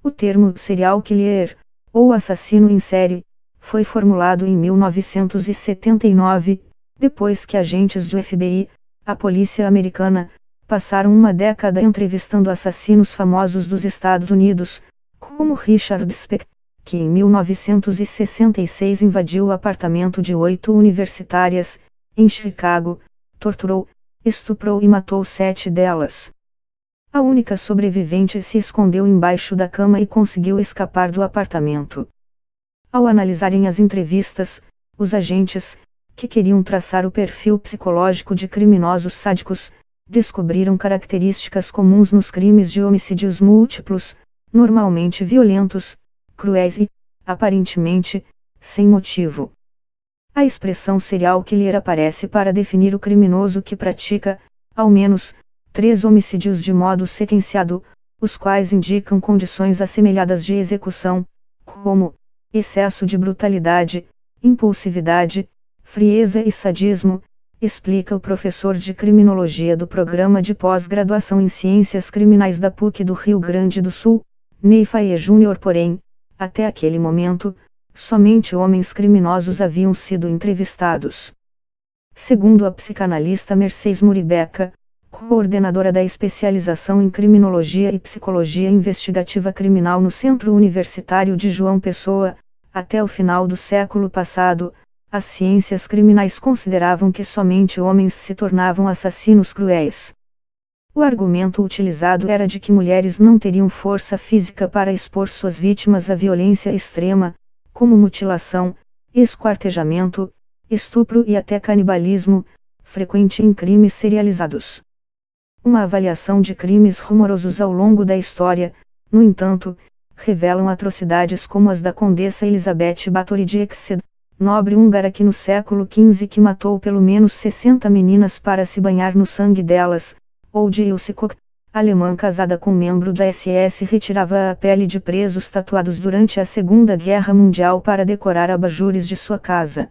O termo serial killer, ou assassino em série, foi formulado em 1979, depois que agentes do FBI, a polícia americana, passaram uma década entrevistando assassinos famosos dos Estados Unidos, como Richard Speck, que em 1966 invadiu o apartamento de 8 universitárias, em Chicago, torturou, estuprou e matou 7 delas. A única sobrevivente se escondeu embaixo da cama e conseguiu escapar do apartamento. Ao analisarem as entrevistas, os agentes, que queriam traçar o perfil psicológico de criminosos sádicos, descobriram características comuns nos crimes de homicídios múltiplos, normalmente violentos, cruéis e, aparentemente, sem motivo. A expressão serial killer aparece para definir o criminoso que pratica, ao menos, 3 homicídios de modo sequenciado, os quais indicam condições assemelhadas de execução, como excesso de brutalidade, impulsividade, frieza e sadismo, explica o professor de criminologia do programa de pós-graduação em Ciências Criminais da PUC do Rio Grande do Sul, Ney Faye Jr. Porém, até aquele momento, somente homens criminosos haviam sido entrevistados. Segundo a psicanalista Mercedes Muribeca, coordenadora da especialização em Criminologia e Psicologia Investigativa Criminal no Centro Universitário de João Pessoa, até o final do século passado, as ciências criminais consideravam que somente homens se tornavam assassinos cruéis. O argumento utilizado era de que mulheres não teriam força física para expor suas vítimas à violência extrema, como mutilação, esquartejamento, estupro e até canibalismo, frequente em crimes serializados. Uma avaliação de crimes rumorosos ao longo da história, no entanto, revelam atrocidades como as da Condessa Elizabeth Báthory de Exeter, nobre húngara que no século XV que matou pelo menos 60 meninas para se banhar no sangue delas, ou de Ilse Koch, alemã casada com membro da SS retirava a pele de presos tatuados durante a Segunda Guerra Mundial para decorar abajures de sua casa.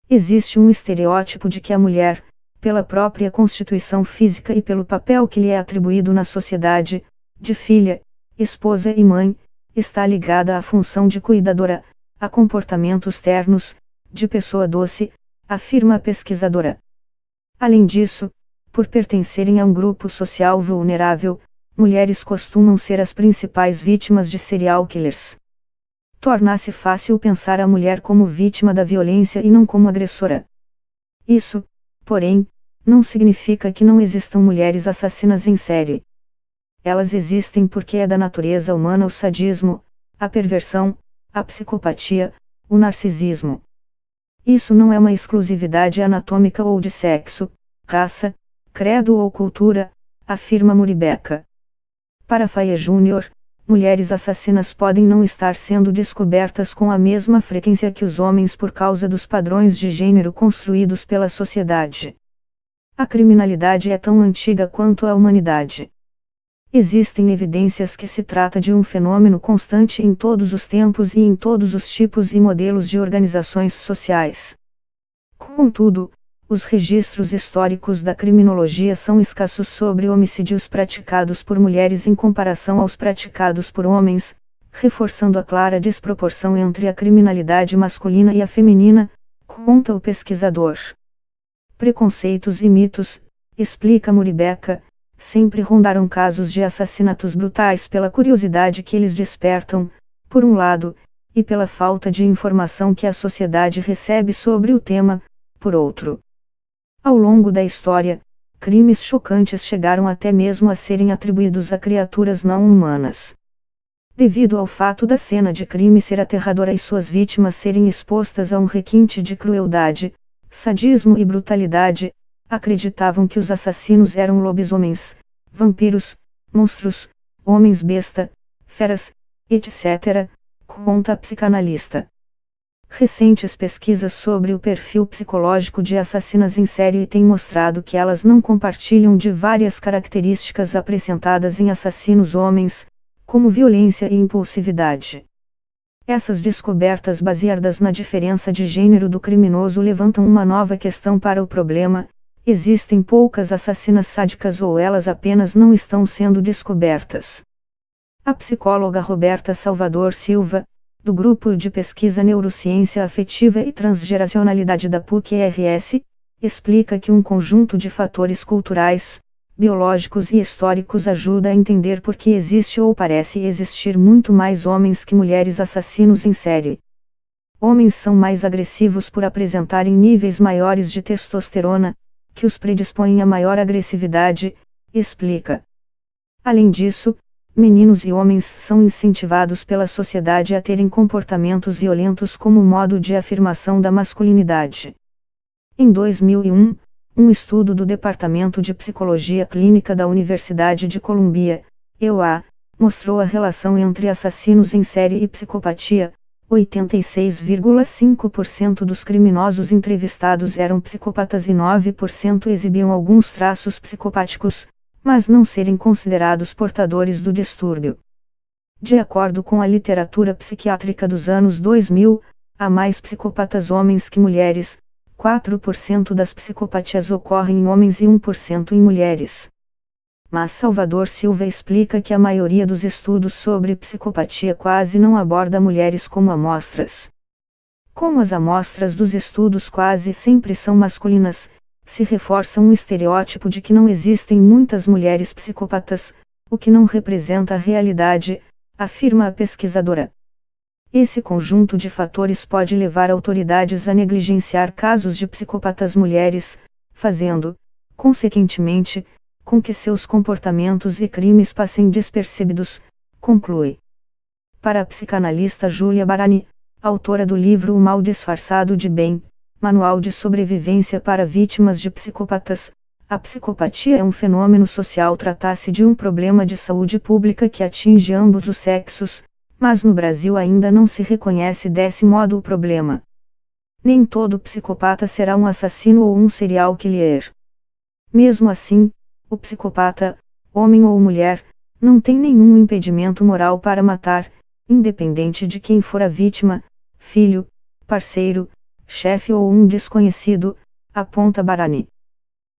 Existe um estereótipo de que a mulher, pela própria constituição física e pelo papel que lhe é atribuído na sociedade, de filha, esposa e mãe, está ligada à função de cuidadora, a comportamentos ternos, de pessoa doce, afirma a pesquisadora. Além disso, por pertencerem a um grupo social vulnerável, mulheres costumam ser as principais vítimas de serial killers. Torna-se fácil pensar a mulher como vítima da violência e não como agressora. Isso, porém, não significa que não existam mulheres assassinas em série. Elas existem porque é da natureza humana o sadismo, a perversão, a psicopatia, o narcisismo. Isso não é uma exclusividade anatômica ou de sexo, raça, credo ou cultura, afirma Muribeca. Para Faye Jr., mulheres assassinas podem não estar sendo descobertas com a mesma frequência que os homens por causa dos padrões de gênero construídos pela sociedade. A criminalidade é tão antiga quanto a humanidade. Existem evidências que se trata de um fenômeno constante em todos os tempos e em todos os tipos e modelos de organizações sociais. Contudo, os registros históricos da criminologia são escassos sobre homicídios praticados por mulheres em comparação aos praticados por homens, reforçando a clara desproporção entre a criminalidade masculina e a feminina, conta o pesquisador. Preconceitos e mitos, explica Muribeca, sempre rondaram casos de assassinatos brutais pela curiosidade que eles despertam, por um lado, e pela falta de informação que a sociedade recebe sobre o tema, por outro. Ao longo da história, crimes chocantes chegaram até mesmo a serem atribuídos a criaturas não humanas. Devido ao fato da cena de crime ser aterradora e suas vítimas serem expostas a um requinte de crueldade, sadismo e brutalidade, acreditavam que os assassinos eram lobisomens, vampiros, monstros, homens-besta, feras, etc., conta a psicanalista. Recentes pesquisas sobre o perfil psicológico de assassinas em série têm mostrado que elas não compartilham de várias características apresentadas em assassinos homens, como violência e impulsividade. Essas descobertas baseadas na diferença de gênero do criminoso levantam uma nova questão para o problema: existem poucas assassinas sádicas ou elas apenas não estão sendo descobertas? A psicóloga Roberta Salvador Silva, do Grupo de Pesquisa Neurociência Afetiva e Transgeracionalidade da PUC-RS, explica que um conjunto de fatores culturais, biológicos e históricos ajuda a entender por que existe ou parece existir muito mais homens que mulheres assassinos em série. Homens são mais agressivos por apresentarem níveis maiores de testosterona, que os predispõem a maior agressividade, explica. Além disso, meninos e homens são incentivados pela sociedade a terem comportamentos violentos como modo de afirmação da masculinidade. Em 2001, um estudo do Departamento de Psicologia Clínica da Universidade de Columbia, EUA, mostrou a relação entre assassinos em série e psicopatia. 86,5% dos criminosos entrevistados eram psicopatas e 9% exibiam alguns traços psicopáticos, mas não serem considerados portadores do distúrbio. De acordo com a literatura psiquiátrica dos anos 2000, há mais psicopatas homens que mulheres. 4% das psicopatias ocorrem em homens e 1% em mulheres. Mas Salvador Silva explica que a maioria dos estudos sobre psicopatia quase não aborda mulheres como amostras. Como as amostras dos estudos quase sempre são masculinas, se reforça um estereótipo de que não existem muitas mulheres psicopatas, o que não representa a realidade, afirma a pesquisadora. Esse conjunto de fatores pode levar autoridades a negligenciar casos de psicopatas mulheres, fazendo, consequentemente, com que seus comportamentos e crimes passem despercebidos, conclui. Para a psicanalista Júlia Barani, autora do livro O Mal Disfarçado de Bem, Manual de Sobrevivência para Vítimas de Psicopatas, a psicopatia é um fenômeno social. Trata-se de um problema de saúde pública que atinge ambos os sexos, mas no Brasil ainda não se reconhece desse modo o problema. Nem todo psicopata será um assassino ou um serial killer. Mesmo assim, o psicopata, homem ou mulher, não tem nenhum impedimento moral para matar, independente de quem for a vítima, filho, parceiro, chefe ou um desconhecido, aponta Barani.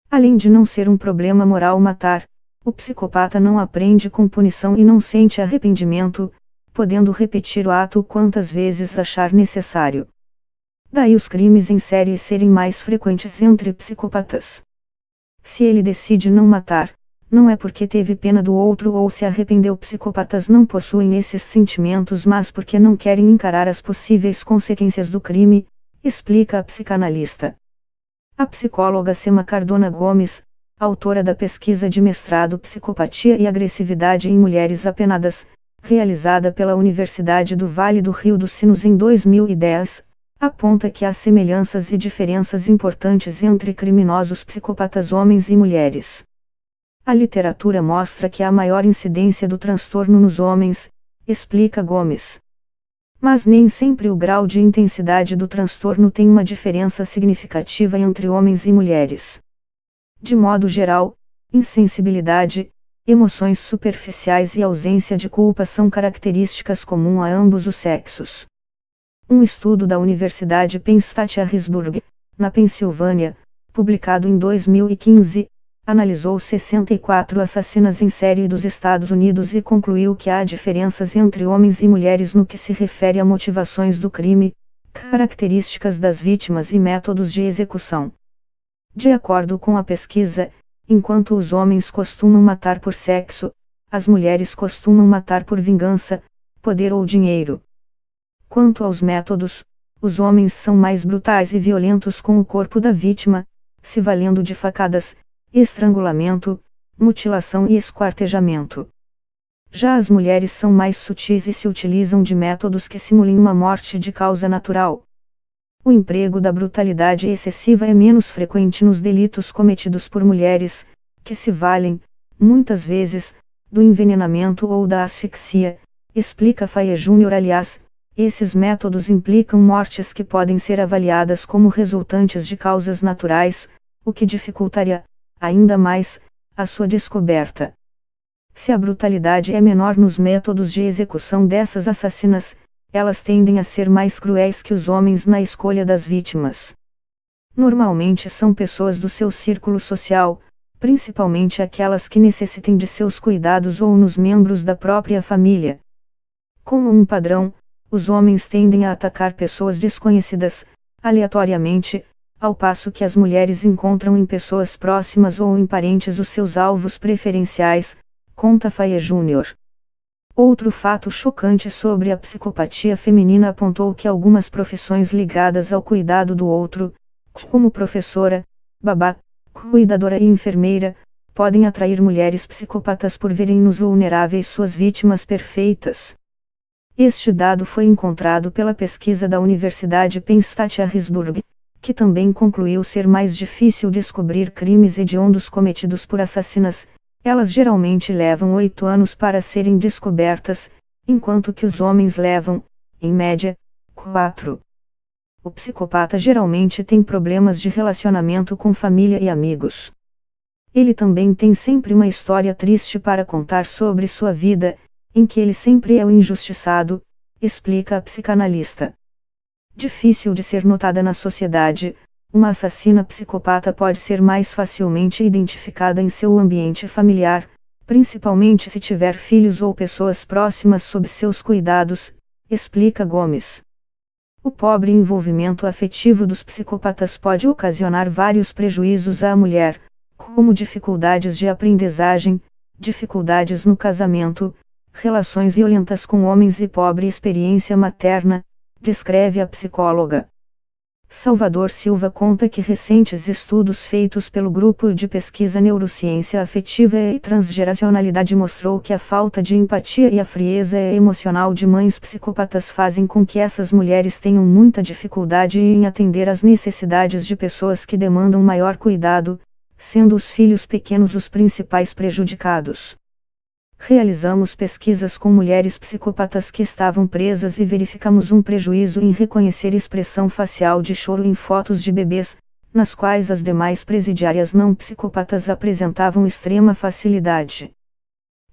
Além de não ser um problema moral matar, o psicopata não aprende com punição e não sente arrependimento, podendo repetir o ato quantas vezes achar necessário. Daí os crimes em série serem mais frequentes entre psicopatas. Se ele decide não matar, não é porque teve pena do outro ou se arrependeu. Psicopatas não possuem esses sentimentos, mas porque não querem encarar as possíveis consequências do crime, explica a psicanalista. A psicóloga Sema Cardona Gomes, autora da pesquisa de mestrado Psicopatia e Agressividade em Mulheres Apenadas, realizada pela Universidade do Vale do Rio dos Sinos em 2010, aponta que há semelhanças e diferenças importantes entre criminosos psicopatas homens e mulheres. A literatura mostra que há maior incidência do transtorno nos homens, explica Gomes. Mas nem sempre o grau de intensidade do transtorno tem uma diferença significativa entre homens e mulheres. De modo geral, insensibilidade, emoções superficiais e ausência de culpa são características comuns a ambos os sexos. Um estudo da Universidade Penn State Harrisburg, na Pensilvânia, publicado em 2015, analisou 64 assassinas em série dos Estados Unidos e concluiu que há diferenças entre homens e mulheres no que se refere a motivações do crime, características das vítimas e métodos de execução. De acordo com a pesquisa, enquanto os homens costumam matar por sexo, as mulheres costumam matar por vingança, poder ou dinheiro. Quanto aos métodos, os homens são mais brutais e violentos com o corpo da vítima, se valendo de facadas, estrangulamento, mutilação e esquartejamento. Já as mulheres são mais sutis e se utilizam de métodos que simulem uma morte de causa natural. O emprego da brutalidade excessiva é menos frequente nos delitos cometidos por mulheres, que se valem, muitas vezes, do envenenamento ou da asfixia, explica Faye Jr. Aliás, esses métodos implicam mortes que podem ser avaliadas como resultantes de causas naturais, o que dificultaria, ainda mais, a sua descoberta. Se a brutalidade é menor nos métodos de execução dessas assassinas, elas tendem a ser mais cruéis que os homens na escolha das vítimas. Normalmente são pessoas do seu círculo social, principalmente aquelas que necessitem de seus cuidados ou nos membros da própria família. Como um padrão, os homens tendem a atacar pessoas desconhecidas, aleatoriamente, ao passo que as mulheres encontram em pessoas próximas ou em parentes os seus alvos preferenciais, conta Faye Jr. Outro fato chocante sobre a psicopatia feminina apontou que algumas profissões ligadas ao cuidado do outro, como professora, babá, cuidadora e enfermeira, podem atrair mulheres psicopatas por verem nos vulneráveis suas vítimas perfeitas. Este dado foi encontrado pela pesquisa da Universidade Penn State Harrisburg, que também concluiu ser mais difícil descobrir crimes hediondos cometidos por assassinas. Elas geralmente levam 8 anos para serem descobertas, enquanto que os homens levam, em média, 4. O psicopata geralmente tem problemas de relacionamento com família e amigos. Ele também tem sempre uma história triste para contar sobre sua vida, em que ele sempre é o injustiçado, explica a psicanalista. Difícil de ser notada na sociedade, uma assassina psicopata pode ser mais facilmente identificada em seu ambiente familiar, principalmente se tiver filhos ou pessoas próximas sob seus cuidados, explica Gomes. O pobre envolvimento afetivo dos psicopatas pode ocasionar vários prejuízos à mulher, como dificuldades de aprendizagem, dificuldades no casamento, relações violentas com homens e pobre experiência materna, descreve a psicóloga. Salvador Silva conta que recentes estudos feitos pelo Grupo de Pesquisa Neurociência Afetiva e Transgeracionalidade mostrou que a falta de empatia e a frieza emocional de mães psicopatas fazem com que essas mulheres tenham muita dificuldade em atender às necessidades de pessoas que demandam maior cuidado, sendo os filhos pequenos os principais prejudicados. Realizamos pesquisas com mulheres psicopatas que estavam presas e verificamos um prejuízo em reconhecer expressão facial de choro em fotos de bebês, nas quais as demais presidiárias não psicopatas apresentavam extrema facilidade.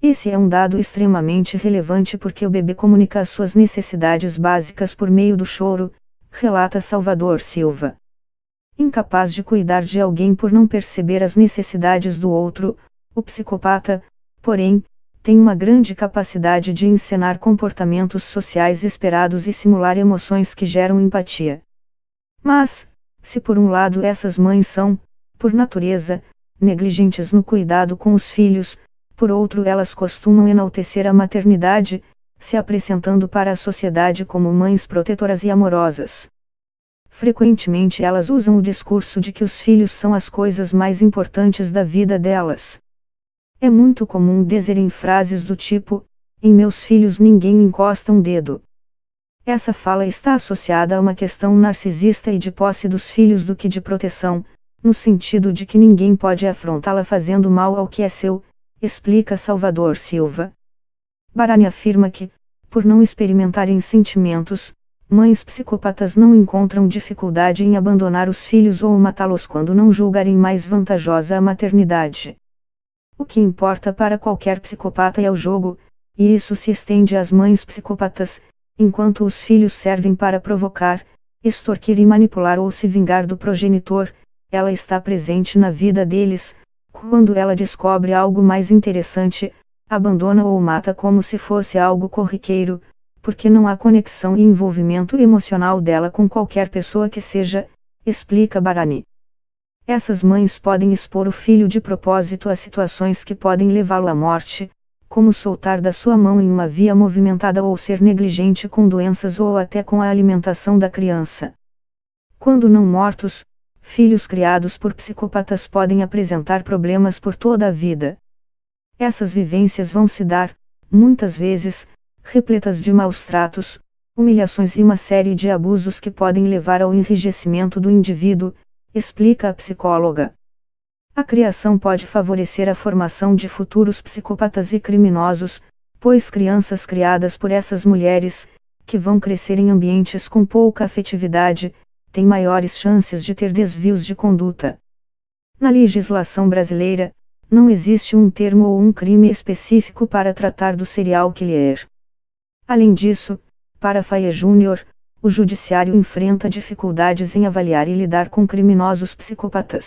Esse é um dado extremamente relevante porque o bebê comunica as suas necessidades básicas por meio do choro, relata Salvador Silva. Incapaz de cuidar de alguém por não perceber as necessidades do outro, o psicopata, porém, tem uma grande capacidade de encenar comportamentos sociais esperados e simular emoções que geram empatia. Mas, se por um lado essas mães são, por natureza, negligentes no cuidado com os filhos, por outro elas costumam enaltecer a maternidade, se apresentando para a sociedade como mães protetoras e amorosas. Frequentemente elas usam o discurso de que os filhos são as coisas mais importantes da vida delas. É muito comum dizerem frases do tipo, em meus filhos ninguém encosta um dedo. Essa fala está associada a uma questão narcisista e de posse dos filhos do que de proteção, no sentido de que ninguém pode afrontá-la fazendo mal ao que é seu, explica Salvador Silva. Barani afirma que, por não experimentarem sentimentos, mães psicopatas não encontram dificuldade em abandonar os filhos ou matá-los quando não julgarem mais vantajosa a maternidade. O que importa para qualquer psicopata é o jogo, e isso se estende às mães psicopatas, enquanto os filhos servem para provocar, extorquir e manipular ou se vingar do progenitor, ela está presente na vida deles. Quando ela descobre algo mais interessante, abandona ou mata como se fosse algo corriqueiro, porque não há conexão e envolvimento emocional dela com qualquer pessoa que seja, explica Barani. Essas mães podem expor o filho de propósito a situações que podem levá-lo à morte, como soltar da sua mão em uma via movimentada ou ser negligente com doenças ou até com a alimentação da criança. Quando não mortos, filhos criados por psicopatas podem apresentar problemas por toda a vida. Essas vivências vão se dar, muitas vezes, repletas de maus tratos, humilhações e uma série de abusos que podem levar ao enrijecimento do indivíduo, explica a psicóloga. A criação pode favorecer a formação de futuros psicopatas e criminosos, pois crianças criadas por essas mulheres, que vão crescer em ambientes com pouca afetividade, têm maiores chances de ter desvios de conduta. Na legislação brasileira, não existe um termo ou um crime específico para tratar do serial killer. Além disso, para Faye Jr., o judiciário enfrenta dificuldades em avaliar e lidar com criminosos psicopatas.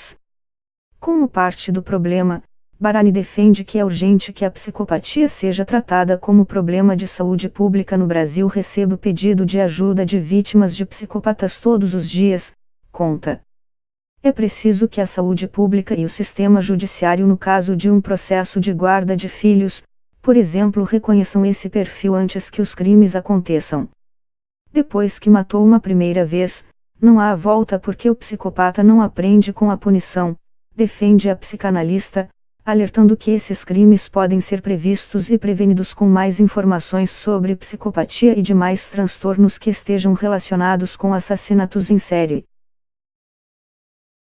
Como parte do problema, Barani defende que é urgente que a psicopatia seja tratada como problema de saúde pública no Brasil. Recebo pedido de ajuda de vítimas de psicopatas todos os dias, conta. É preciso que a saúde pública e o sistema judiciário, no caso de um processo de guarda de filhos, por exemplo, reconheçam esse perfil antes que os crimes aconteçam. Depois que matou uma primeira vez, não há volta porque o psicopata não aprende com a punição, defende a psicanalista, alertando que esses crimes podem ser previstos e prevenidos com mais informações sobre psicopatia e demais transtornos que estejam relacionados com assassinatos em série.